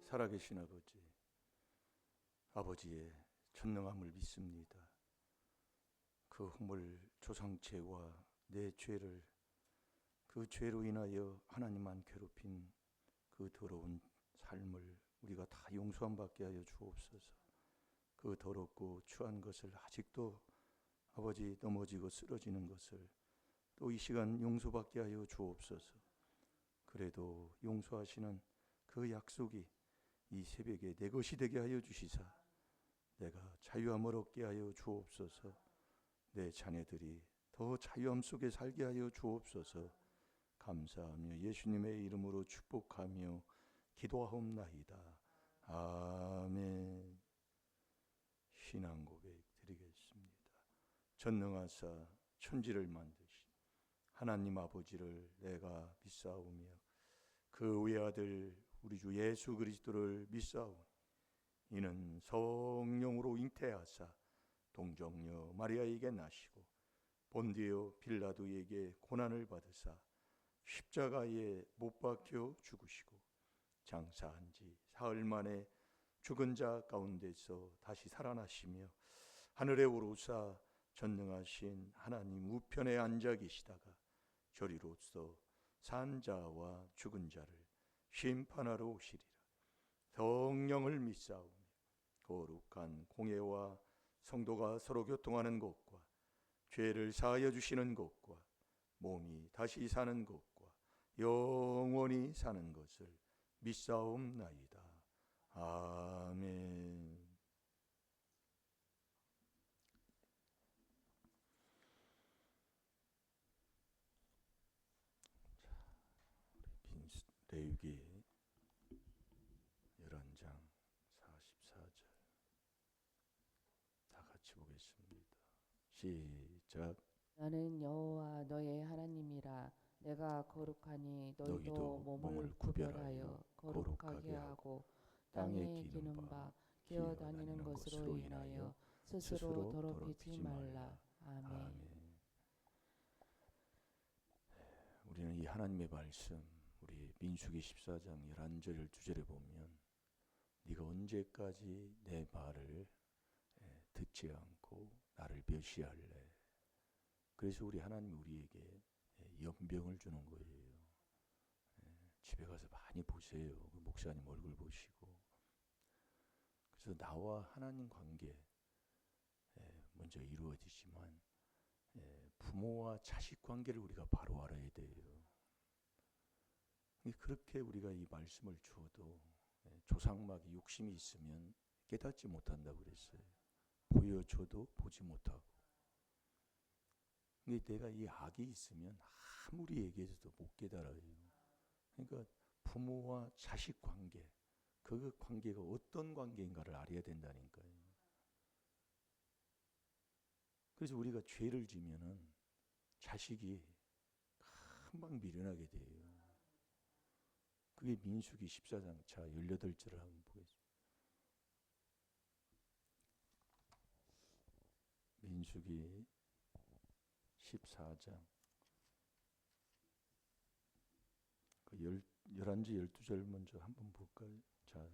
살아계신 아버지의 전능함을 믿습니다. 그 허물 조상죄와 내 죄를, 그 죄로 인하여 하나님만 괴롭힌 그 더러운 삶을 우리가 다 용서함 받게 하여 주옵소서. 그 더럽고 추한 것을 아직도 아버지 넘어지고 쓰러지는 것을 또 이 시간 용서받게 하여 주옵소서. 그래도 용서하시는 그 약속이 이 새벽에 내 것이 되게 하여 주시사 내가 자유함을 얻게 하여 주옵소서. 내 자녀들이 더 자유함 속에 살게 하여 주옵소서. 감사하며 예수님의 이름으로 축복하며 기도하옵나이다. 아멘. 신앙 고백 드리겠습니다. 전능하사 천지를 만드신 하나님 아버지를 내가 믿사오며 그 외아들 우리 주 예수 그리스도를 믿사오니 이는 성령으로 잉태하사 동정녀 마리아에게 나시고 본디오 빌라도에게 고난을 받으사 십자가에 못 박혀 죽으시고 장사한 지 사흘 만에 죽은 자 가운데서 다시 살아나시며 하늘에 오르사 전능하신 하나님 우편에 앉아 계시다가 저리로서 산 자와 죽은 자를 심판하러 오시리라. 성령을 믿사오며 거룩한 공예와 성도가 서로 교통하는 것과 죄를 사하여 주시는 것과 몸이 다시 사는 것과 영원히 사는 것을 믿사옵나이다. 아멘. 레위기 11장 44절 다 같이 보겠습니다. 시작. 나는 여호와 너의 하나님이라. 내가 거룩하니 너희도 몸을 구별하여 거룩하게 하고 땅에 기는 바 기어다니는 것으로 인하여 스스로 더럽히지 말라. 아멘. 우리는 이 하나님의 말씀, 우리 민수기 14장 11절 12절에 보면 네가 언제까지 내 말을 듣지 않고 나를 멸시할래? 그래서 우리 하나님이 우리에게 연병을 주는 거예요. 집에 가서 많이 보세요. 그 목사님 얼굴 보시고. 그래서 나와 하나님 관계 먼저 이루어지지만 부모와 자식 관계를 우리가 바로 알아야 돼요. 그렇게 우리가 이 말씀을 주어도 조상막이 욕심이 있으면 깨닫지 못한다고 그랬어요. 보여줘도 보지 못하고. 내가 이 악이 있으면 아무리 얘기해줘도 못 깨달아요. 그러니까 부모와 자식 관계, 그 관계가 어떤 관계인가를 알아야 된다니까요. 그래서 우리가 죄를 지면은 자식이 금방 미련하게 돼요. 그게 민수기 14장 차 18절을 한번 보겠습니다. 민수기 14장 그 11절 12절 먼저 한번 볼까요? 자,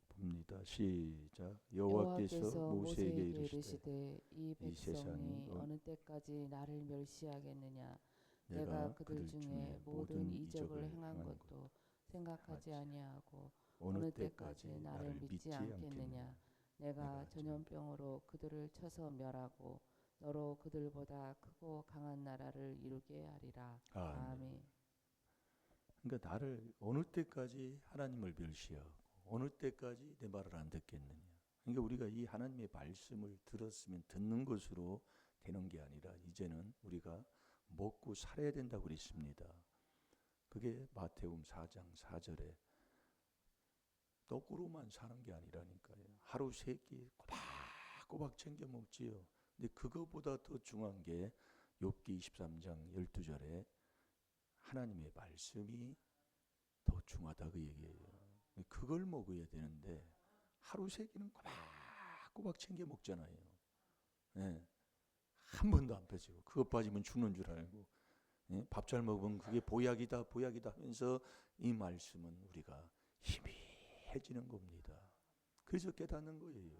봅니다. 시작. 여호와께서 모세에게 이르시되 이 백성이 어느 때까지 나를 멸시하겠느냐. 내가 그들 중에 모든 이적을 행한 것도 생각하지 아니하고 어느 때까지 나를 믿지 않겠느냐. 내가 전염병으로 그들을 쳐서 멸하고 너로 그들보다 크고 강한 나라를 이루게 하리라. 아멘. 그러니까 나를 어느 때까지 하나님을 멸시하고 어느 때까지 내 말을 안 듣겠느냐. 그러니까 우리가 이 하나님의 말씀을 들었으면 듣는 것으로 되는 게 아니라 이제는 우리가 먹고 살아야 된다고 그랬습니다. 그게 마태복음 4장 4절에 떡으로만 사는 게 아니라니까요. 하루 세 끼 꼬박꼬박 챙겨 먹지요. 근데 그거보다 더 중요한 게 욥기 23장 12절에 하나님의 말씀이 더 중요하다 그 얘기예요. 그걸 먹어야 되는데 하루 세 끼는 꼬박꼬박 챙겨 먹잖아요. 네. 한 번도 안 빠지고 그것 빠지면 죽는 줄 알고 밥 잘 먹으면 그게 보약이다 하면서 이 말씀은 우리가 힘이 깨끗해지는 겁니다. 그래서 깨닫는 거예요.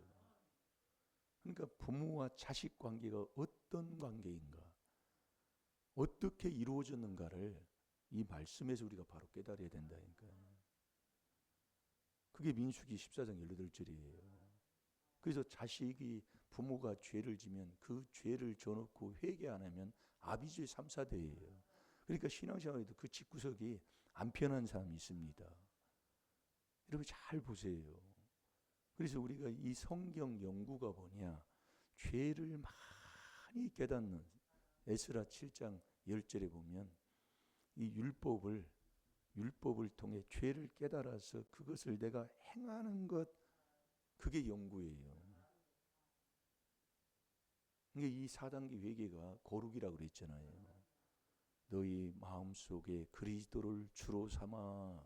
그러니까 부모와 자식 관계가 어떤 관계인가, 어떻게 이루어졌는가를 이 말씀에서 우리가 바로 깨달아야 된다니까요. 그게 민수기 14장 18절이에요. 그래서 자식이 부모가 죄를 지면 그 죄를 져놓고 회개 안 하면 아비주의 3, 4대예요. 그러니까 신앙생활에도 그 집구석이 안 편한 사람이 있습니다. 여러분 잘 보세요. 그래서 우리가 이 성경 연구가 뭐냐, 죄를 많이 깨닫는 에스라 7장 10절에 보면 이 율법을 통해 죄를 깨달아서 그것을 내가 행하는 것, 그게 연구예요. 그러니까 이 4단계 회개가 거룩이라고 그랬잖아요. 너희 마음속에 그리스도를 주로 삼아,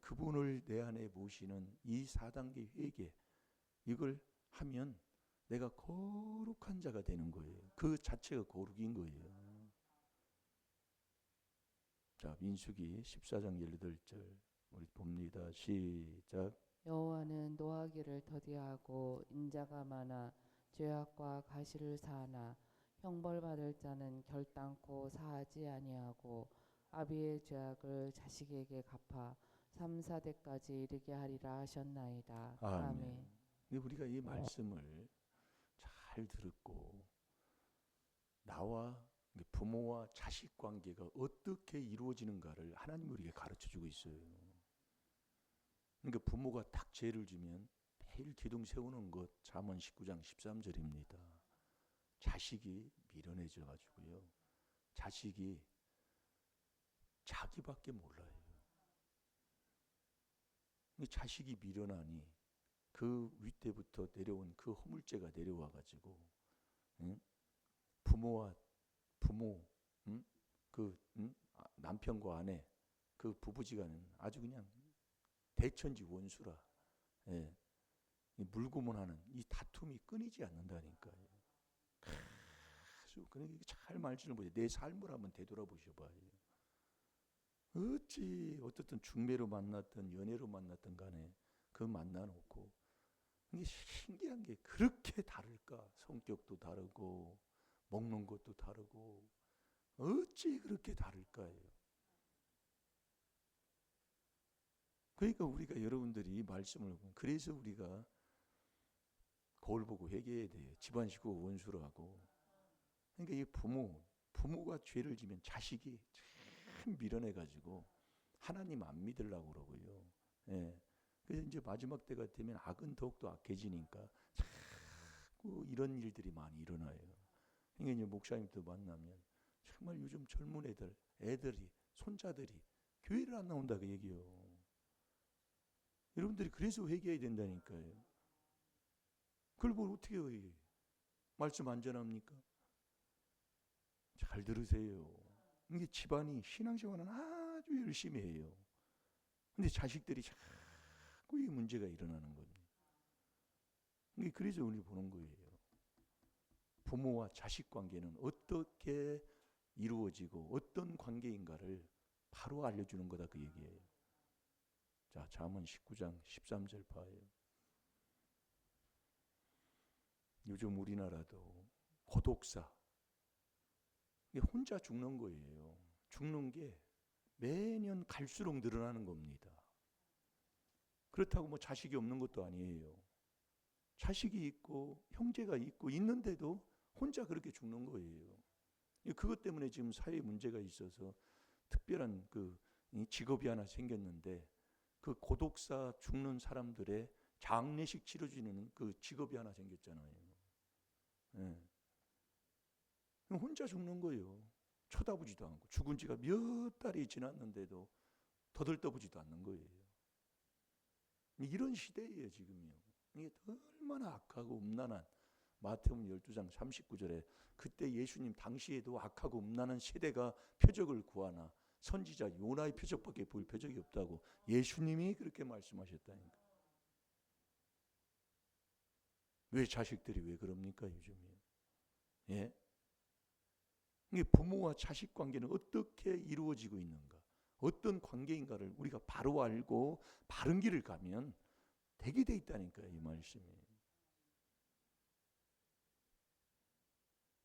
그분을 내 안에 모시는 이 4단계 회개, 이걸 하면 내가 거룩한 자가 되는 거예요. 그 자체가 거룩인 거예요. 자, 민수기 14장 18절 우리 봅니다. 시작. 여호와는 노하기를 더디하고 인자가 많아 죄악과 가시를 사하나 형벌받을 자는 결단코 사하지 아니하고 아비의 죄악을 자식에게 갚아 3, 4대까지 이르게 하리라 하셨나이다. 아멘. 우리가 이 말씀을 잘 듣고 나와 부모와 자식 관계가 어떻게 이루어지는가를 하나님이 우리에게 가르쳐주고 있어요. 그러니까 부모가 딱 죄를 지면 매일 기둥 세우는 것, 잠언 19장 13절입니다. 자식이 미련해져 가지고요, 자식이 자기밖에 몰라요. 자식이 미련하니 그 윗대부터 내려온 그 허물죄가 내려와 가지고 부모, 남편과 아내, 그 부부지간은 아주 그냥 대천지 원수라. 예. 물고문하는 이 다툼이 끊이지 않는다니까요. 그러니까 잘 말씀을 보세요. 내 삶을 한번 되돌아보셔봐요. 어찌 어떻든 중매로 만났든 연애로 만났든 간에 그 만나놓고, 이게 신기한 게 그렇게 다를까? 성격도 다르고 먹는 것도 다르고 어찌 그렇게 다를까요? 그러니까 우리가, 여러분들이 이 말씀을 보면, 그래서 우리가 거울 보고 회개해야 돼요. 집안 식구가 원수라고. 그러니까 이 부모가 죄를 지면 자식이 참 미련해가지고 하나님 안 믿으려고 그러고요. 예. 그래서 이제 마지막 때가 되면 악은 더욱더 악해지니까 자꾸 이런 일들이 많이 일어나요. 그러니까 이제 목사님도 만나면 정말 요즘 젊은 애들이, 손자들이 교회를 안 나온다 그 얘기요. 여러분들이 그래서 회개해야 된다니까요. 그걸 뭘 어떻게 해? 말씀 안 전합니까? 잘 들으세요. 이게 집안이 신앙생활은 아주 열심히 해요. 근데 자식들이 자꾸 이 문제가 일어나는 겁니다. 이게 그래서 우리 보는 거예요. 부모와 자식 관계는 어떻게 이루어지고 어떤 관계인가를 바로 알려주는 거다 그 얘기예요. 자, 잠언 19장 13절 봐요. 요즘 우리나라도 고독사, 혼자 죽는 거예요. 죽는 게 매년 갈수록 늘어나는 겁니다. 그렇다고 뭐 자식이 없는 것도 아니에요. 자식이 있고 형제가 있고 있는데도 혼자 그렇게 죽는 거예요. 그것 때문에 지금 사회 문제가 있어서 특별한 그 직업이 하나 생겼는데, 그 고독사 죽는 사람들의 장례식 치러주는 그 직업이 하나 생겼잖아요. 예. 혼자 죽는 거예요. 쳐다보지도 않고, 죽은 지가 몇 달이 지났는데도 더들떠보지도 않는 거예요. 이런 시대예요 지금요. 이게 얼마나 악하고 음란한, 마태복음 12장 39절에 그때 예수님 당시에도 악하고 음란한 세대가 표적을 구하나 선지자 요나의 표적밖에 볼 표적이 없다고 예수님이 그렇게 말씀하셨다니까. 왜 자식들이 왜 그럽니까 요즘이요? 예? 이게 부모와 자식 관계는 어떻게 이루어지고 있는가? 어떤 관계인가를 우리가 바로 알고 바른 길을 가면 되게 돼 있다니까요, 이 말씀이.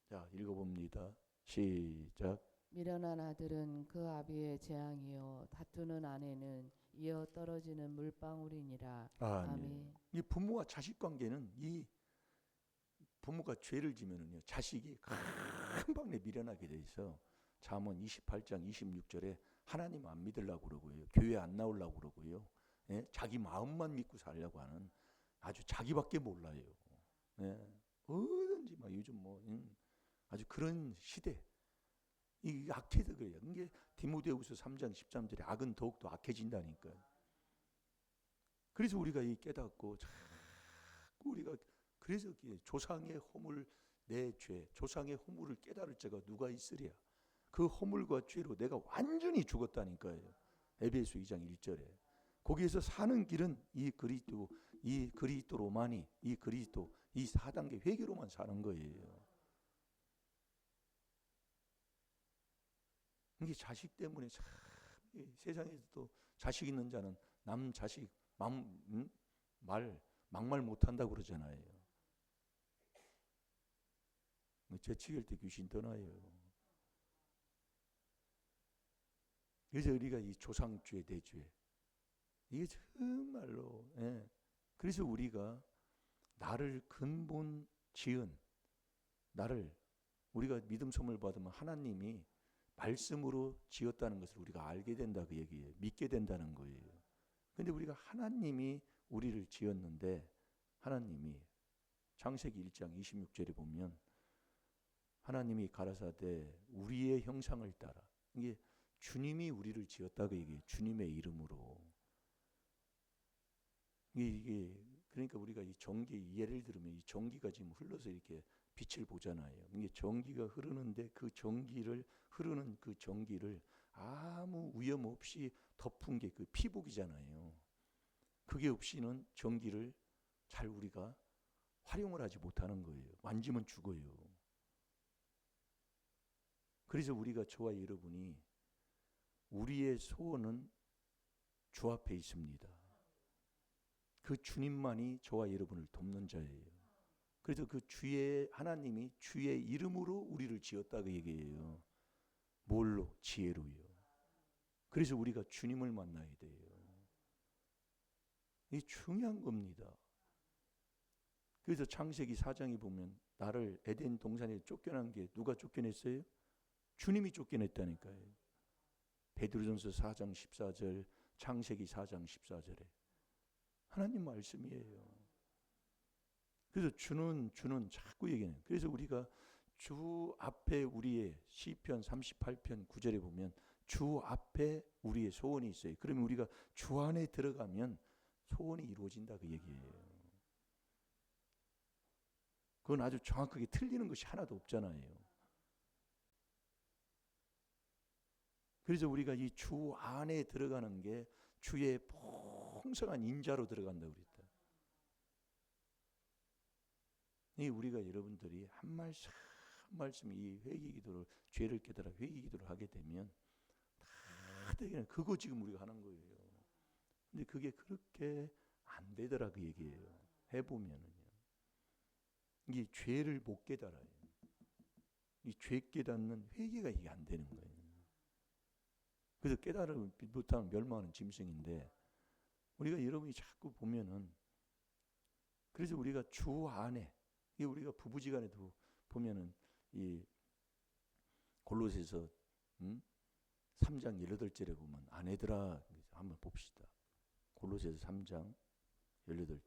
자, 읽어봅니다. 시작. 미련한 아들은 그 아비의 재앙이요 다투는 아내는 이어 떨어지는 물방울이니라. 아멘. 이 부모와 자식 관계는 이 부모가 죄를 지면은요 자식이 금방 미련하게 돼 있어. 잠언 28장 26절에 하나님 안 믿으려고 그러고요, 교회 안 나오려고 그러고요, 예? 자기 마음만 믿고 살려고 하는 아주 자기밖에 몰라요. 예? 어든지 막 요즘 뭐 아주 그런 시대. 이 악해서 그래요. 이게 디모데후서 3장 13절에 악은 더욱더 악해진다니까. 그래서 우리가 이 깨닫고 자꾸 우리가 그래서 조상의 허물 내 죄, 조상의 허물을 깨달을 자가 누가 있으랴. 그 허물과 죄로 내가 완전히 죽었다니까요. 에베소 2장 1절에. 거기에서 사는 길은 이 그리스도로만이 이 그리스도 이 4단계 회개로만 사는 거예요. 이게 자식 때문에 참 세상에서도 자식 있는 자는 남 자식 막말 못한다고 그러잖아요. 재치기할 때 귀신 떠나요. 그래서 우리가 이 조상죄 대죄 이게 정말로 그래서 우리가 나를 근본 지은 나를 우리가 믿음 선물 받으면 하나님이 말씀으로 지었다는 것을 우리가 알게 된다 그 얘기예요. 믿게 된다는 거예요. 근데 우리가 하나님이 우리를 지었는데 하나님이 창세기 1장 26절에 보면 하나님이 가라사대 우리의 형상을 따라 이게 주님이 우리를 지었다고 얘기해요. 주님의 이름으로. 이게 그러니까 우리가 이 전기 예를 들면 이 전기가 지금 흘러서 이렇게 빛을 보잖아요. 이게 전기가 흐르는데 그 전기를 흐르는 그 전기를 아무 위험 없이 덮은 게 그 피복이잖아요. 그게 없이는 전기를 잘 우리가 활용을 하지 못하는 거예요. 만지면 죽어요. 그래서 우리가 저와 여러분이 우리의 소원은 주 앞에 있습니다. 그 주님만이 저와 여러분을 돕는 자예요. 그래서 그 주의 하나님이 주의 이름으로 우리를 지었다고 얘기해요. 뭘로? 지혜로요. 그래서 우리가 주님을 만나야 돼요. 이게 중요한 겁니다. 그래서 창세기 4장에 보면 나를 에덴 동산에 쫓겨난 게 누가 쫓겨냈어요? 주님이 쫓겨냈다니까요. 베드로전서 4장 14절, 창세기 4장 14절에 하나님 말씀이에요. 그래서 주는 자꾸 얘기해요. 그래서 우리가 주 앞에 우리의 시편 38편 9절에 보면 주 앞에 우리의 소원이 있어요. 그러면 우리가 주 안에 들어가면 소원이 이루어진다 그 얘기예요. 그건 아주 정확하게 틀리는 것이 하나도 없잖아요. 그래서 우리가 이 주 안에 들어가는 게 주의 풍성한 인자로 들어간다고 그랬다. 이 우리가 여러분들이 한 말씀 한 말씀 이 회개기도를 죄를 깨달아 회개기도를 하게 되면 다 되게 그거 지금 우리가 하는 거예요. 근데 그게 그렇게 안 되더라 그 얘기예요. 해보면은요. 이 죄를 못 깨달아요. 이 죄 깨닫는 회개가 이게 안 되는 거예요. 그래서 깨달음 못하면 멸망하는 짐승인데 우리가 여러분이 자꾸 보면은 그래서 우리가 주 안에 이 우리가 부부지간에도 보면은 이 골로새서 3장 18절에 보면 아내들아 한번 봅시다. 골로새서 3장 18절.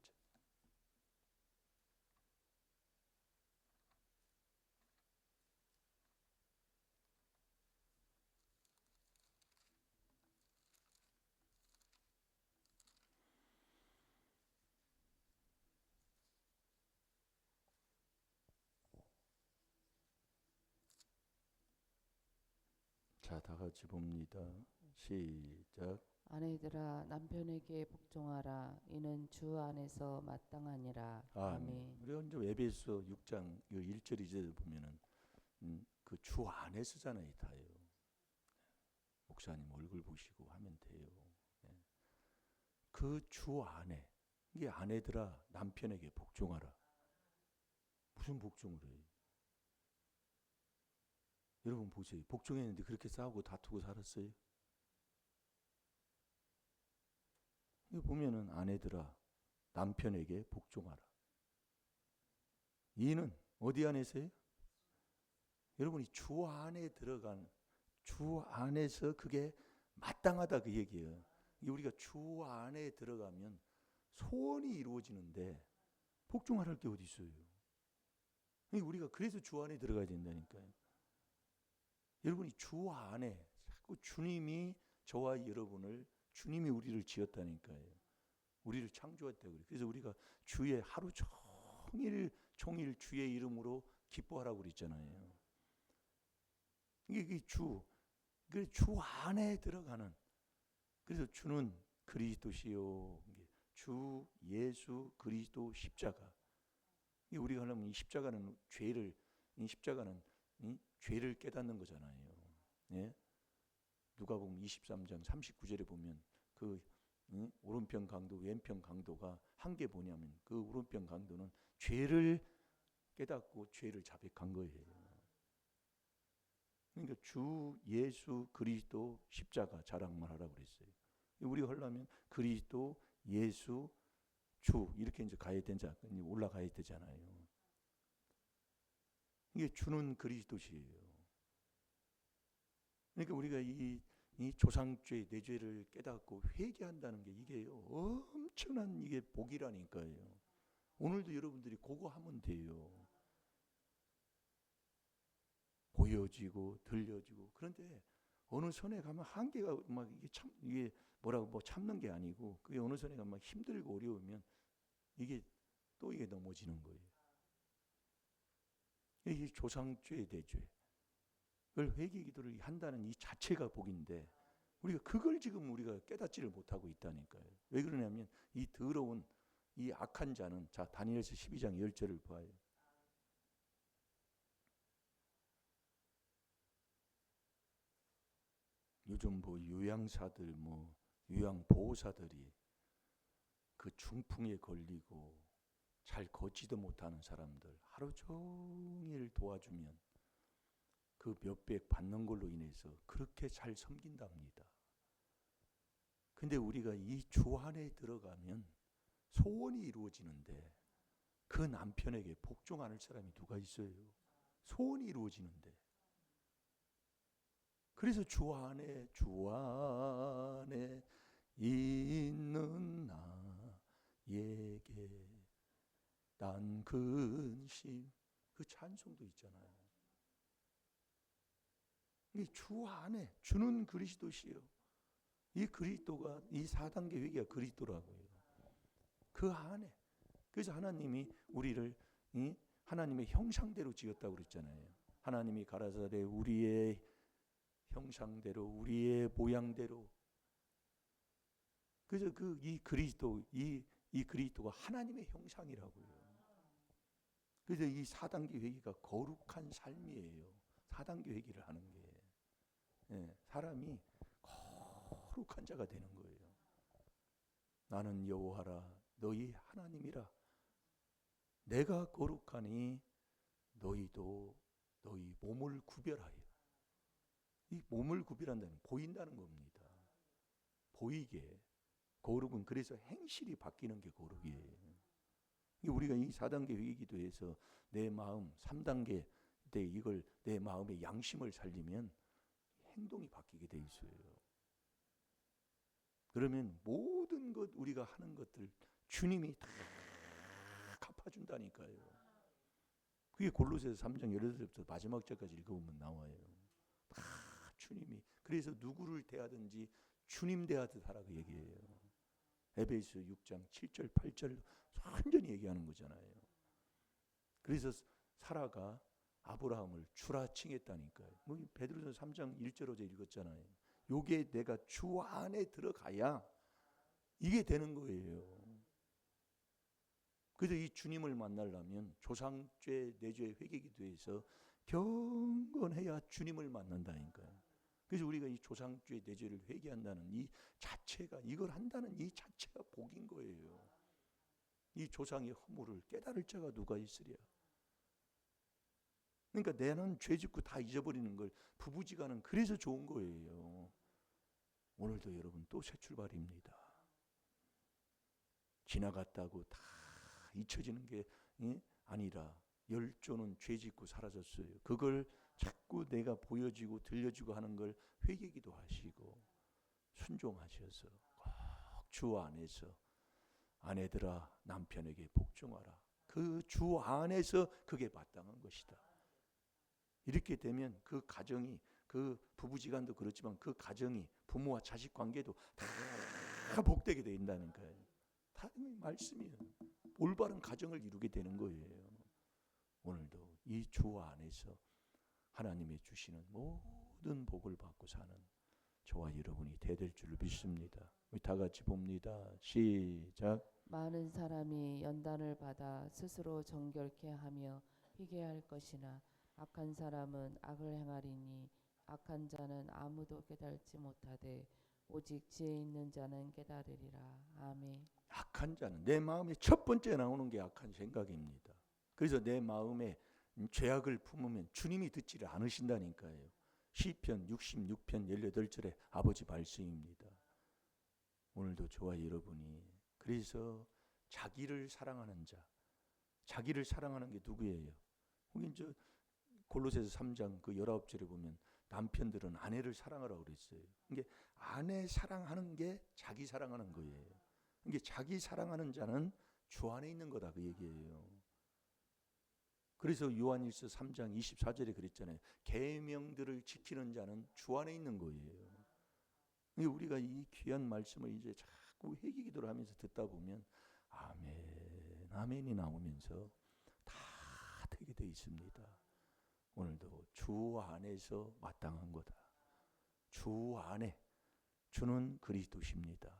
자, 다 같이 봅니다. 시작. 아내들아 남편에게 복종하라. 이는 주 안에서 마땅하니라. 아멘. 우리가 이제 에베소 6장 1절 2절을 보면은 그 주 안에 쓰잖아요, 다요. 목사님 얼굴 보시고 하면 돼요. 예. 그 주 안에, 이게 아내들아 남편에게 복종하라. 무슨 복종을 해요? 여러분 보세요. 복종했는데 그렇게 싸우고 다투고 살았어요? 이거 보면은 아내들아 남편에게 복종하라. 이는 어디 안에서요? 여러분이 주 안에 들어간, 주 안에서 그게 마땅하다 그 얘기예요. 우리가 주 안에 들어가면 소원이 이루어지는데 복종할 게 어디 있어요? 우리가 그래서 주 안에 들어가야 된다니까요. 여러분이 주 안에, 자꾸 주님이 저와 여러분을, 주님이 우리를 지었다니까요. 우리를 창조했다고. 그래서 우리가 주의 하루 종일 주의 이름으로 기뻐하라고 그랬잖아요. 이게 주 안에 들어가는. 그래서 주는 그리스도시요. 주 예수 그리스도 십자가. 우리가 하려면 이 십자가는 죄를 깨닫는 거잖아요. 예? 누가복음 23장 39절에 보면 그 오른편 강도 왼편 강도가 한 게 뭐냐면 그 오른편 강도는 죄를 깨닫고 죄를 자백한 거예요. 그러니까 주 예수 그리스도 십자가 자랑만 하라고 그랬어요. 우리가 하려면 그리스도 예수 주 이렇게 이제 가야 되자 올라가야 되잖아요. 이게 주는 그리스도시예요. 그러니까 우리가 이 조상죄 내 죄를 깨닫고 회개한다는 게 이게 엄청난 이게 복이라니까요. 오늘도 여러분들이 그거 하면 돼요. 보여지고 들려지고. 그런데 어느 선에 가면 한계가 막 이게 뭐라고 뭐 참는 게 아니고 그게 어느 선에 가면 막 힘들고 어려우면 이게 넘어지는 거예요. 이 조상죄 대죄 그걸 회개기도를 한다는 이 자체가 복인데 우리가 그걸 지금 우리가 깨닫지를 못하고 있다니까요. 왜 그러냐면 이 더러운 이 악한 자는 자 다니엘서 12장 10절을 봐요. 요즘 뭐 요양사들 요양보호사들이 그 중풍에 걸리고 잘 걷지도 못하는 사람들 하루 종일 도와주면 그 몇백 받는 걸로 인해서 그렇게 잘 섬긴답니다. 근데 우리가 이 주 안에 들어가면 소원이 이루어지는데 그 남편에게 복종 안 할 사람이 누가 있어요? 소원이 이루어지는데. 그래서 주 안에 있는 나에게 난 근심 그 찬송도 있잖아요. 이 주 안에 주는 그리스도시요. 이 그리스도가 이 4단계 회개가 그리스도라고요. 그 안에. 그래서 하나님이 우리를 하나님의 형상대로 지었다고 그랬잖아요. 하나님이 가라사대 우리의 형상대로 우리의 모양대로. 그래서 이 그리스도가 하나님의 형상이라고요. 그래서 이 4단계 회개가 거룩한 삶이에요. 4단계 회개를 하는 게. 사람이 거룩한 자가 되는 거예요. 나는 여호와라 너희 하나님이라. 내가 거룩하니 너희도 너희 몸을 구별하여. 이 몸을 구별한다는 보인다는 겁니다. 보이게. 거룩은 그래서 행실이 바뀌는 게 거룩이에요. 우리가 이 4단계 회개기도에서 내 마음 3단계 때 이걸 내 마음의 양심을 살리면 행동이 바뀌게 돼 있어요. 그러면 모든 것 우리가 하는 것들 주님이 다 갚아준다니까요. 그게 골로새서 3장 18절부터 마지막 절까지 읽어보면 나와요. 다 주님이. 그래서 누구를 대하든지 주님 대하듯 하라고 얘기해요. 에베소 6장 7절 8절 완전히 얘기하는 거잖아요. 그래서 사라가 아브라함을 주라 칭했다니까요. 베드로전서 3장 1절 5절 읽었잖아요. 요게 내가 주 안에 들어가야 이게 되는 거예요. 그래서 이 주님을 만나려면 조상죄 내죄 회개기도에서 경건해야 주님을 만난다니까요. 그래서 우리가 이 조상주의 내죄를 회개한다는 이 자체가, 이걸 한다는 이 자체가 복인 거예요. 이 조상의 허물을 깨달을 자가 누가 있으랴. 그러니까 나는 죄 짓고 다 잊어버리는 걸 부부지간은 그래서 좋은 거예요. 오늘도 여러분 또 새 출발입니다. 지나갔다고 다 잊혀지는 게 아니라 열조는 죄 짓고 사라졌어요. 그걸 자꾸 내가 보여지고 들려지고 하는 걸 회개기도 하시고 순종하셔서 꼭 주 안에서 아내들아 남편에게 복종하라. 그 주 안에서 그게 마땅한 것이다. 이렇게 되면 그 가정이, 그 부부지간도 그렇지만 그 가정이, 부모와 자식 관계도 다 복되게 된다는 거예요. 다 말씀이에요. 올바른 가정을 이루게 되는 거예요. 오늘도 이 주 안에서 하나님의 주시는 모든 복을 받고 사는 저와 여러분이 되될 줄 믿습니다. 우리 다 같이 봅니다. 시작. 많은 사람이 연단을 받아 스스로 정결케 하며 회개할 것이나 악한 사람은 악을 행하리니 악한 자는 아무도 깨달지 못하되 오직 지혜 있는 자는 깨달으리라. 아멘. 악한 자는, 내 마음에 첫 번째 나오는 게 악한 생각입니다. 그래서 내 마음에 죄악을 품으면 주님이 듣지를 않으신다니까요. 시편 66편 18절에 아버지 말씀입니다. 오늘도 저와 여러분이 그래서 자기를 사랑하는 자, 자기를 사랑하는 게 누구예요? 거기 저 골로새서 3장 그 19절에 보면 남편들은 아내를 사랑하라고 그랬어요. 이게 아내 사랑하는 게 자기 사랑하는 거예요. 이게 자기 사랑하는 자는 주 안에 있는 거다 그 얘기예요. 그래서 요한일서 3장 24절에 그랬잖아요. 계명들을 지키는 자는 주 안에 있는 거예요. 우리가 이 귀한 말씀을 이제 자꾸 회개기도를 하면서 듣다 보면 아멘, 아멘이 나오면서 다 되게 돼 있습니다. 오늘도 주 안에서 마땅한 거다. 주 안에, 주는 그리스도십니다.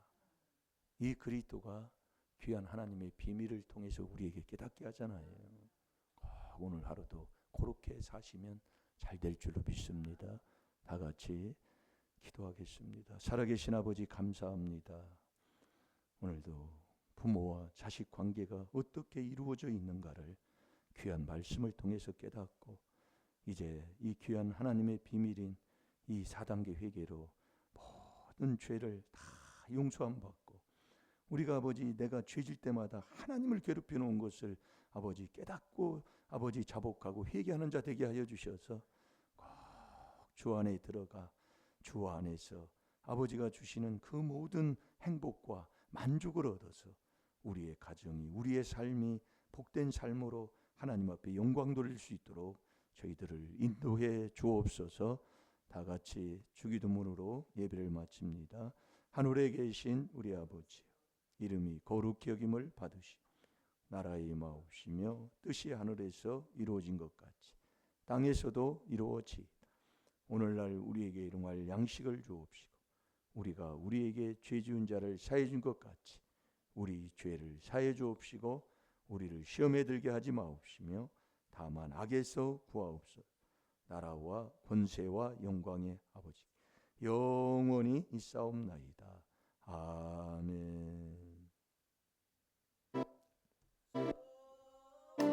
이 그리스도가 귀한 하나님의 비밀을 통해서 우리에게 깨닫게 하잖아요. 오늘 하루도 그렇게 사시면 잘 될 줄로 믿습니다. 다 같이 기도하겠습니다. 살아계신 아버지 감사합니다. 오늘도 부모와 자식 관계가 어떻게 이루어져 있는가를 귀한 말씀을 통해서 깨닫고 이제 이 귀한 하나님의 비밀인 이 4단계 회개로 모든 죄를 다 용서함 받고 우리가 아버지 내가 죄질 때마다 하나님을 괴롭혀 놓은 것을 아버지 깨닫고 아버지 자복하고 회개하는 자 되게 하여 주셔서 꼭 주 안에 들어가 주 안에서 아버지가 주시는 그 모든 행복과 만족을 얻어서 우리의 가정이 우리의 삶이 복된 삶으로 하나님 앞에 영광 돌릴 수 있도록 저희들을 인도해 주옵소서. 다 같이 주기도문으로 예배를 마칩니다. 하늘에 계신 우리 아버지 이름이 거룩히 여김을 받으시고 나라의 임하옵시며 뜻이 하늘에서 이루어진 것 같이 땅에서도 이루어지이다. 오늘날 우리에게 일용할 양식을 주옵시고 우리가 우리에게 죄 지은 자를 사해 준 것 같이 우리 죄를 사해 주옵시고 우리를 시험에 들게 하지 마옵시며 다만 악에서 구하옵소서. 나라와 권세와 영광의 아버지 영원히 있사옵나이다. 아멘.